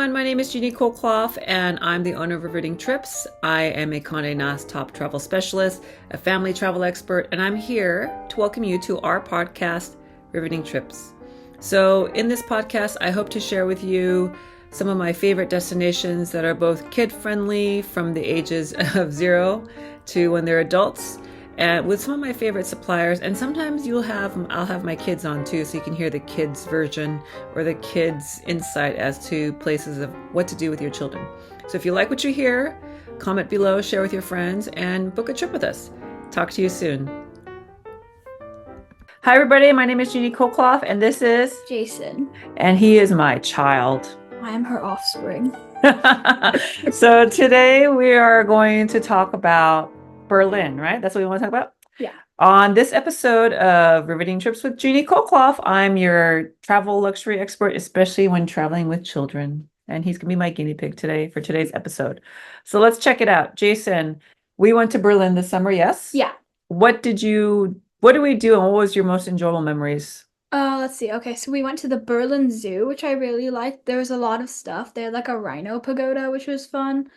everyone. My name is Jeanie Colclough, and I'm the owner of Riveting Trips. I am a Conde Nast top travel specialist, a family travel expert, and I'm here to welcome you to our podcast, Riveting Trips. So, in this podcast, I hope to share with you some of my favorite destinations that are both kid-friendly from the ages of 0 to when they're adults, and with some of my favorite suppliers. And sometimes I'll have my kids on too, so you can hear the kids version or the kids insight as to places of what to do with your children. So if you like what you hear, comment below, share with your friends, and book a trip with us. Talk to you soon. Hi everybody, my name is Jeanie Colclough, and this is Jason. And he is my child. I am her offspring. So today we are going to talk about Berlin, right? That's what we want to talk about? Yeah. On this episode of Riveting Trips with Jeanie Colclough, I'm your travel luxury expert, especially when traveling with children. And he's going to be my guinea pig today for today's episode. So let's check it out. Jason, we went to Berlin this summer, yes? Yeah. What did we do, and what was your most enjoyable memories? Let's see. Okay, so we went to the Berlin Zoo, which I really liked. There was a lot of stuff. They had like a rhino pagoda, which was fun.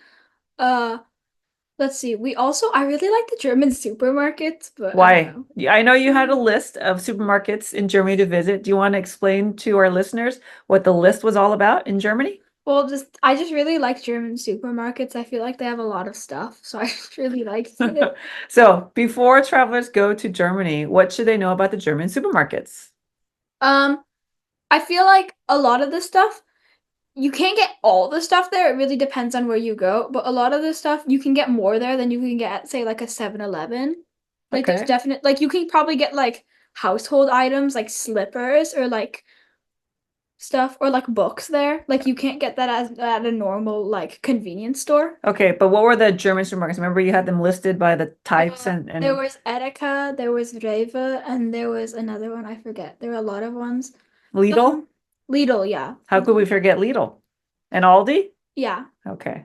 Let's see. I really like the German supermarkets, but Why? I know you had a list of supermarkets in Germany to visit. Do you want to explain to our listeners what the list was all about in Germany? Well, I just really like German supermarkets. I feel like they have a lot of stuff, so I just really liked it. So, before travelers go to Germany, what should they know about the German supermarkets? I feel like a lot of the stuff, you can't get all the stuff there. It really depends on where you go, but a lot of the stuff you can get more there than you can get at, say, like a 7-Eleven. Like there's Okay. like you can probably get like household items like slippers or like stuff or like books there. Like you can't get that at a normal like convenience store. Okay, but what were the German supermarkets? Remember you had them listed by the types There and was Edeka, there was Rewe, and there was another one I forget. There were a lot of ones. Lidl? Lidl, yeah. How could we forget Lidl? And Aldi? Yeah. Okay.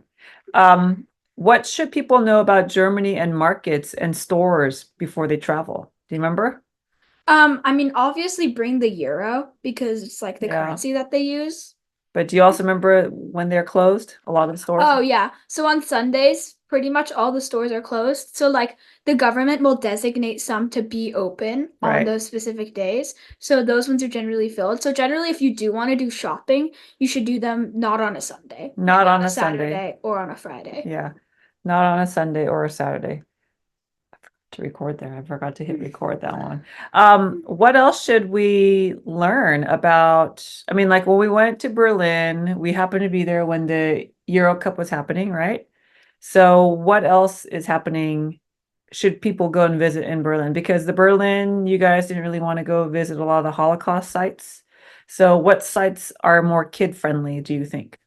What should people know about Germany and markets and stores before they travel? Do you remember? I mean, obviously bring the euro because it's like the Yeah. currency that they use. But do you also remember when they're closed? A lot of the stores? Oh, yeah. So on Sundays, pretty much all the stores are closed. So like the government will designate some to be open on Right. those specific days. So those ones are generally filled. So generally, if you do want to do shopping, you should do them not on a Sunday, Not on a Sunday. Saturday, or on a Friday. Yeah. Not on a Sunday or a Saturday. To record there. I forgot to hit record that one. What else should we learn about? I mean, like when we went to Berlin, we happened to be there when the Euro Cup was happening, right? So what else is happening? Should people go and visit in Berlin? Because the Berlin, you guys didn't really want to go visit a lot of the Holocaust sites. So what sites are more kid friendly, do you think?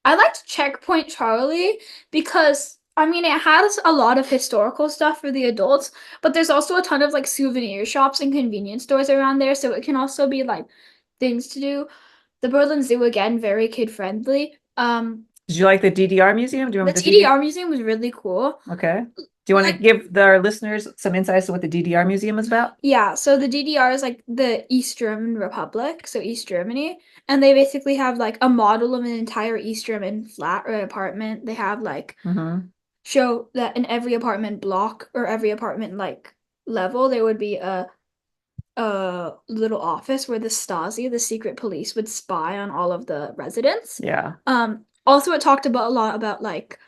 I liked Checkpoint Charlie because I mean it has a lot of historical stuff for the adults, but there's also a ton of like souvenir shops and convenience stores around there, so it can also be like things to do. The Berlin Zoo again, very kid friendly. Did you like the DDR Museum? Do you The remember the DDR? DDR Museum was really cool. Okay. Do you want to Like give our listeners some insights to what the DDR Museum is about? yeah, so the DDR is like the East German Republic, so East Germany, and they basically have like a model of an entire East German flat or apartment. They have like Mm-hmm. show that in every apartment block or every apartment like level there would be a little office where the Stasi, the secret police, would spy on all of the residents. Yeah. Also it talked about a lot about like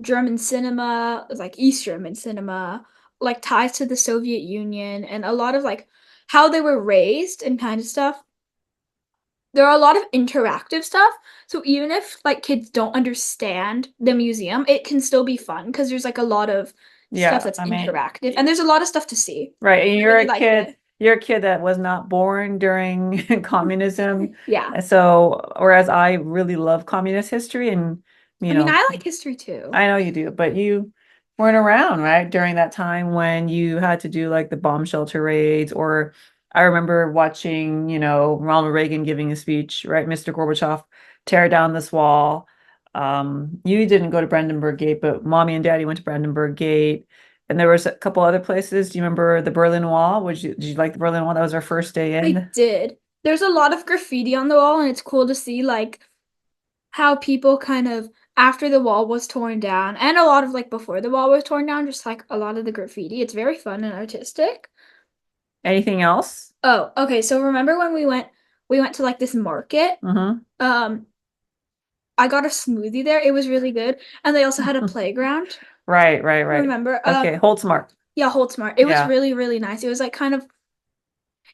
German cinema, like East German cinema, like ties to the Soviet Union and a lot of like how they were raised and kind of stuff. There are a lot of interactive stuff. So even if like kids don't understand the museum, it can still be fun because there's like a lot of stuff Yeah. that's I mean, interactive and there's a lot of stuff to see. right. And I you're really a liked kid, it. you're a kid that was not born during communism. Yeah. And so, whereas I really love communist history and, I you mean, know, I like history too. I know you do, but you weren't around, right? During that time when you had to do like the bomb shelter raids, or I remember watching, Ronald Reagan giving a speech, right? Mr. Gorbachev, tear down this wall. You didn't go to Brandenburg Gate, but mommy and daddy went to Brandenburg Gate. And there was a couple other places. Do you remember the Berlin Wall? Did you like the Berlin Wall? That was our first day I in. did. There's a lot of graffiti on the wall and it's cool to see like how people kind of after the wall was torn down, and a lot of like before the wall was torn down, just like a lot of the graffiti. It's very fun and artistic. Anything else? Oh, okay. So remember when we went to like this market? Mm-hmm. Um, I got a smoothie there. It was really good. And they also had a playground. Right, right, right. Remember? Okay, Holtzmark. Yeah, Holtzmart. It was Yeah. really, really nice. It was like kind of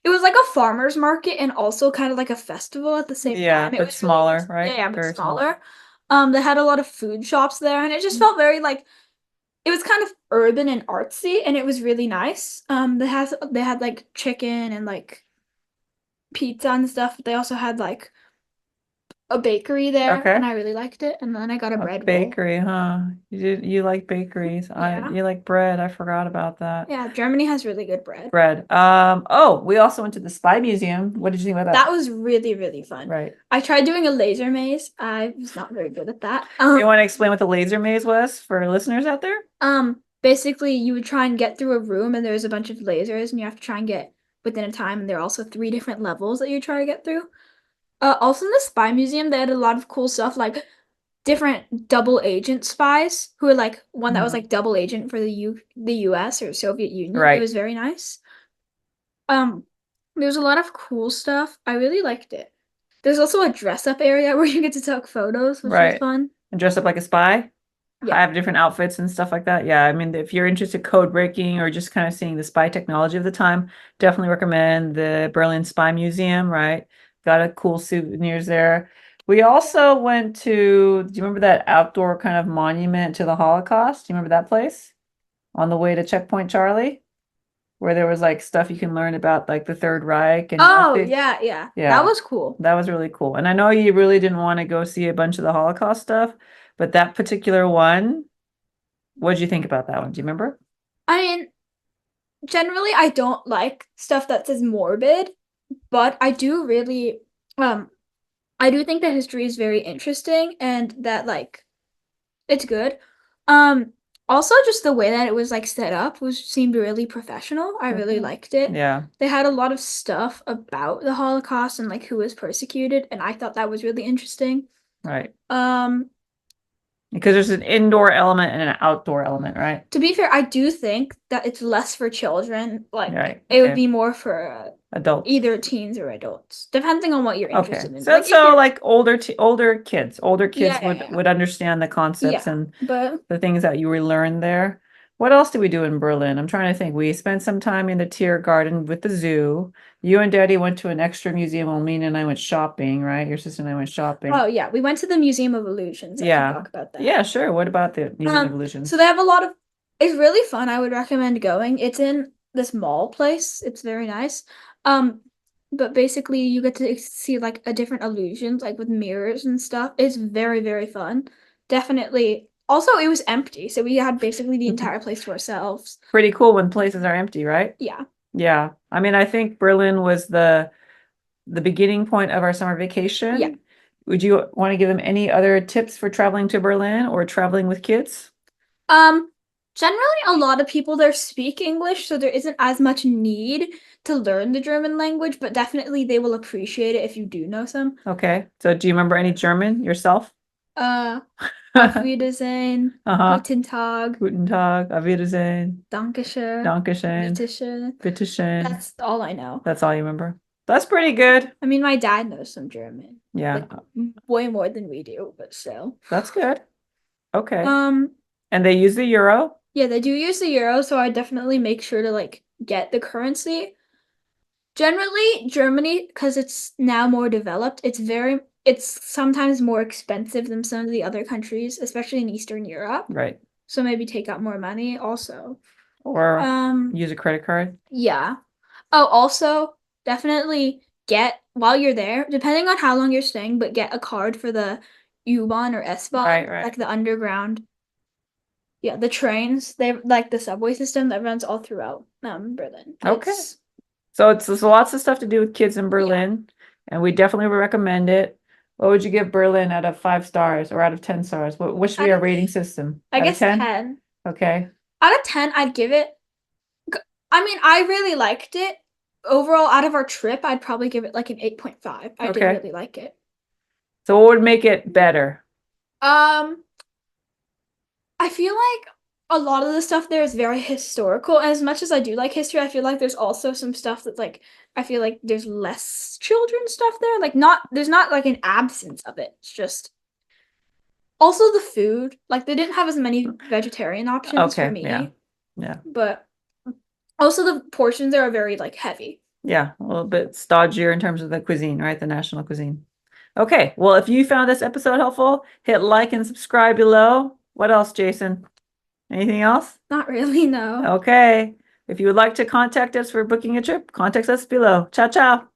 it was like a farmer's market and also kind of like a festival at the same Yeah, time. It but was really smaller, nice. Yeah, right? yeah, but Very small. smaller. They had a lot of food shops there, and it just felt very like it was kind of urban and artsy, and it was really nice. They had like chicken and like pizza and stuff. But they also had like a bakery there, and Okay. I really liked it. And then I got a A bread roll. bakery, huh? You like bakeries. Yeah. You like bread. I forgot about that. Yeah, Germany has really good bread. Bread. Oh, we also went to the Spy Museum. What did you think about That that? was really, really fun. Right. I tried doing a laser maze. I was not very good at that. You want to explain what the laser maze was for listeners out there? Basically you would try and get through a room and there's a bunch of lasers and you have to try and get within a time and there are also three different levels that you try to get through. Also in the spy museum they had a lot of cool stuff like different double agent spies who were like one that was Mhm. like double agent for the US or Soviet Union. It Right. was very nice. Um, there's a lot of cool stuff. I really liked it. There's also a dress up area where you get to take photos, which was Right. fun. And dress up like a spy? Yeah. Have different outfits and stuff like that. Yeah, I mean, if you're interested in code breaking or just kind of seeing the spy technology of the time, definitely recommend the Berlin Spy Museum, right? Got a cool souvenirs there. We also went to, do you remember that outdoor kind of monument to the Holocaust? Do you remember that place? On the way to Checkpoint Charlie, where there was like stuff you can learn about like the Third Reich and Oh, Nazi. yeah, yeah. That Yeah, was cool. that was really cool. And I know you really didn't want to go see a bunch of the Holocaust stuff, but that particular one, what did you think about that one? Do you remember? I mean, generally I don't like stuff that says morbid, but um I do think that history is very interesting and that like it's good. Um Also just the way that it was like set up was seemed really professional. I really Mhm. liked it. Yeah, They had a lot of stuff about the Holocaust and like who was persecuted, and I thought that was really interesting. right. Um Because there's an indoor element and an outdoor element, right? to be fair, I do think that it's less for children. Like Right. it would Okay. be more for Adults. either teens or adults, depending on what you're Okay. interested in. So Like if so you're, like older kids yeah, yeah, yeah, would understand the concepts yeah. and But the things that you learned there. What else did we do in Berlin? I'm trying to think. We spent some time in the Tiergarten with the zoo. You and Daddy went to an extra museum while Mina and I went shopping, right? Your sister and I went shopping. oh yeah, we went to the Museum of Illusions. I can Yeah. talk about that. Yeah, sure. What about the Museum of So Illusions? they have a lot of. It's really fun. I would recommend going. It's in this mall place. It's very nice. Um, but basically you get to see like a different illusions, like with mirrors and stuff. It's very, very fun. Definitely. Also, it was empty, so we had basically the entire place to ourselves. Pretty cool when places are empty, right? Yeah. Yeah. I mean, I think Berlin was the beginning point of our summer Yeah. vacation. Would you want to give them any other tips for traveling to Berlin or traveling with kids? Um, Generally a lot of people there speak English, so there isn't as much need to learn the German language, but definitely they will appreciate it if you do know some. Okay. So do you remember any German yourself? Uh, Auf Wiedersehen, Uh-huh. Guten Tag, Guten Tag, auf Wiedersehen, Dankeschön, Dankeschön, Bitteschön. Bitteschön. That's all I know. That's all you remember. That's pretty good. I mean, my dad knows some German, Yeah, like way more than we do, but still. that's good. Okay. Um, And they use the euro, yeah, they do use the euro, so I definitely make sure to like get the currency. Generally, Germany, because it's now more developed, it's sometimes more expensive than some of the other countries, especially in Eastern Europe. right? So maybe take out more money also. Or Um, use a credit card. yeah. Oh, also, definitely get while you're there, depending on how long you're staying, but get a card for the U-Bahn or Right, S-Bahn, right. like the underground. Yeah, the trains, they like the subway system that runs all throughout Berlin. Okay. It's So it's there's lots of stuff to do with kids in yeah. Berlin, and we definitely would recommend it. What would you give Berlin out of 5 stars or out of 10 stars? What should be Out our of rating system? I Out of guess 10? 10. Okay. Out of 10, I'd give it. I mean, I really liked it. Overall, out of our trip, I'd probably give it like an 8.5. I did Okay. really like it. So what would make it better? I feel like a lot of the stuff there is very historical. And as much as I do like history, I feel like there's also some stuff that's like I feel like there's less children stuff there. Like there's not like an absence of it. It's just also the food. Like they didn't have as many vegetarian options for Okay, me. yeah. But also the portions there are very like heavy. Yeah, a little bit stodgier in terms of the cuisine, right? The national cuisine. Okay, well, if you found this episode helpful, hit like and subscribe below. What else, Jason? Anything else? Not really, no. Okay. If you would like to contact us for booking a trip, contact us below. Ciao, ciao.